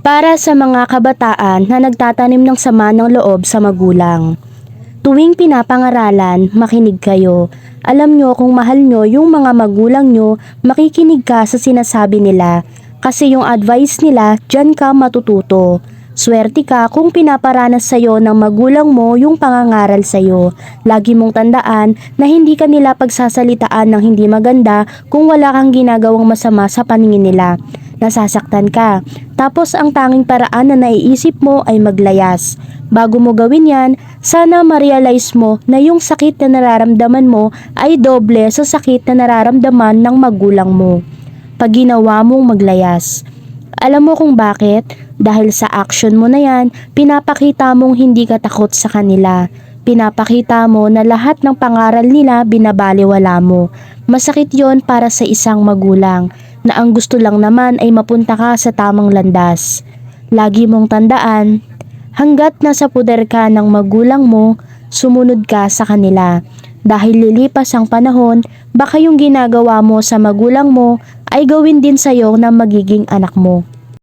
Para sa mga kabataan na nagtatanim ng sama ng loob sa magulang. Tuwing pinapangaralan, makinig kayo. Alam nyo kung mahal nyo yung mga magulang nyo, makikinig ka sa sinasabi nila. Kasi yung advice nila, dyan ka matututo. Swerte ka kung pinaparanas sa'yo ng magulang mo yung pangangaral sa'yo. Lagi mong tandaan na hindi ka nila pagsasalitaan ng hindi maganda kung wala kang ginagawang masama sa paningin nila. Nasasaktan ka. Tapos ang tanging paraan na naiisip mo ay maglayas. Bago mo gawin yan, sana ma-realize mo na yung sakit na nararamdaman mo ay doble sa sakit na nararamdaman ng magulang mo. Pag ginawa mong maglayas. Alam mo kung bakit? Dahil sa action mo na yan, pinapakita mong hindi ka takot sa kanila. Pinapakita mo na lahat ng pangaral nila binabaliwala mo. Masakit yon para sa isang magulang na ang gusto lang naman ay mapunta ka sa tamang landas. Lagi mong tandaan, hanggat nasa puder ka ng magulang mo, sumunod ka sa kanila. Dahil lilipas ang panahon, baka yung ginagawa mo sa magulang mo ay gawin din sa'yo ng magiging anak mo.